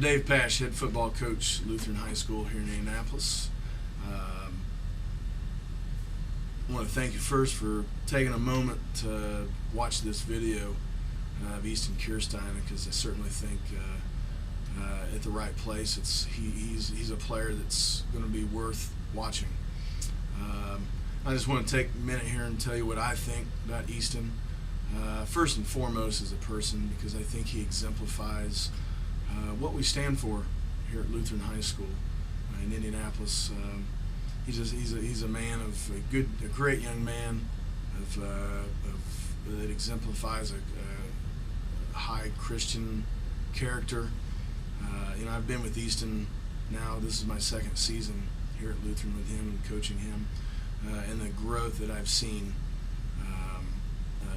I'm Dave Pasche, head football coach, Lutheran High School here in Indianapolis. I want to thank you first for taking a moment to watch this video of Easton Kirstein, because I certainly think at the right place, he's a player that's going to be worth watching. I just want to take a minute here and tell you what I think about Easton. First and foremost as a person, because I think he exemplifies what we stand for here at Lutheran High School in Indianapolis. He's a man of a great young man that exemplifies a high Christian character. I've been with Easton now. This is my second season here at Lutheran with him and coaching him, and the growth that I've seen.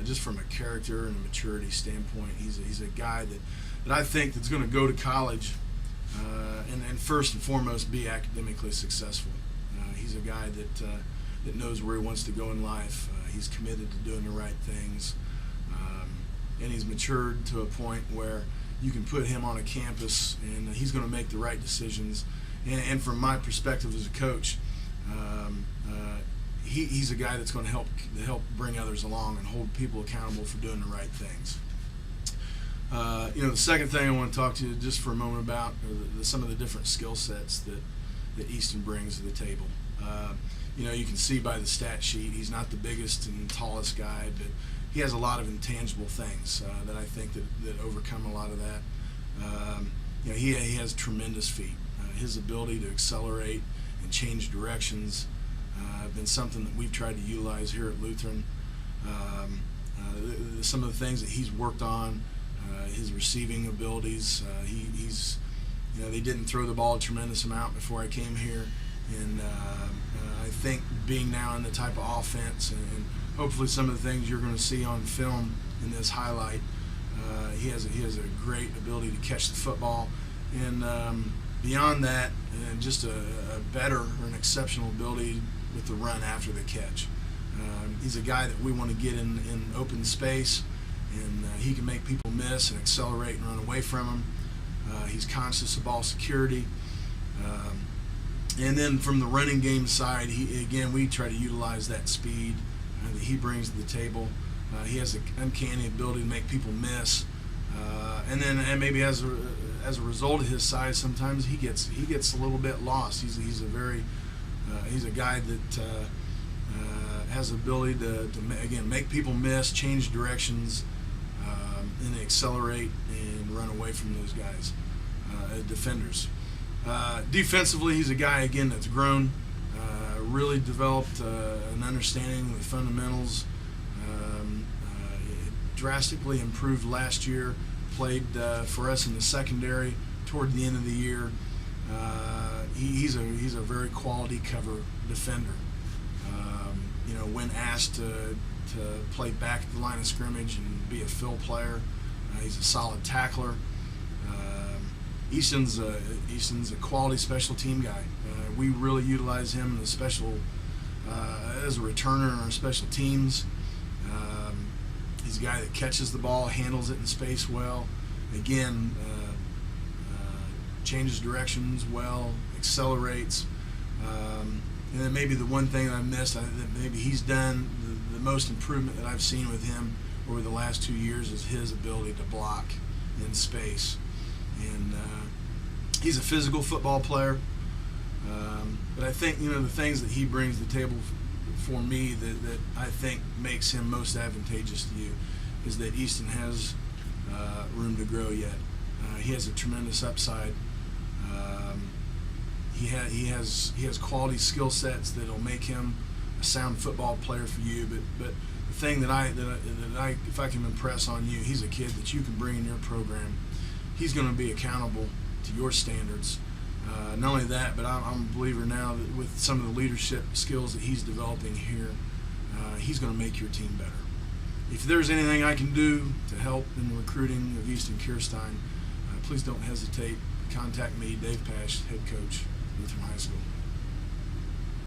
Just from a character and a maturity standpoint, he's a guy that I think that's going to go to college and first and foremost be academically successful. He's a guy that knows where he wants to go in life. He's committed to doing the right things, and he's matured to a point where you can put him on a campus and he's going to make the right decisions. And from my perspective as a coach, he's a guy that's going to help bring others along and hold people accountable for doing the right things. The second thing I want to talk to you just for a moment about are some of the different skill sets that Easton brings to the table. You can see by the stat sheet, he's not the biggest and tallest guy, but he has a lot of intangible things that I think that overcome a lot of that. He has tremendous feet. His ability to accelerate and change directions have been something that we've tried to utilize here at Lutheran. Some of the things that he's worked on, his receiving abilities, they didn't throw the ball a tremendous amount before I came here, and I think being now in the type of offense and hopefully some of the things you're going to see on film in this highlight, he has a great ability to catch the football, and beyond that, just a better or an exceptional ability with the run after the catch. He's a guy that we want to get in open space, and he can make people miss and accelerate and run away from him. He's conscious of ball security. And then from the running game side, we try to utilize that speed that he brings to the table. He has an uncanny ability to make people miss. And maybe as a result of his size, sometimes he gets a little bit lost. He's a guy that has the ability to again make people miss, change directions, and accelerate and run away from those guys, defenders. Defensively, he's a guy again that's grown, really developed an understanding of the fundamentals. Drastically improved last year. Played for us in the secondary toward the end of the year. He's a very quality cover defender. When asked to play back at the line of scrimmage and be a fill player, he's a solid tackler. Easton's a quality special team guy. We really utilize him in the special as a returner in our special teams. He's a guy that catches the ball, handles it in space well. Again, changes directions well, accelerates. And then maybe the one thing that I missed, that maybe he's done the most improvement that I've seen with him over the last 2 years is his ability to block in space. And he's a physical football player. But I think, the things that he brings to the table for me that I think makes him most advantageous to you is that Easton has room to grow yet. He has a tremendous upside. He has quality skill sets that'll make him a sound football player for you. But the thing that I if I can impress on you, he's a kid that you can bring in your program. He's going to be accountable to your standards. Not only that, but I'm a believer now that with some of the leadership skills that he's developing here, he's going to make your team better. If there's anything I can do to help in the recruiting of Easton Kirstein, please don't hesitate. Contact me, Dave Pasche, head coach, Lutheran High School.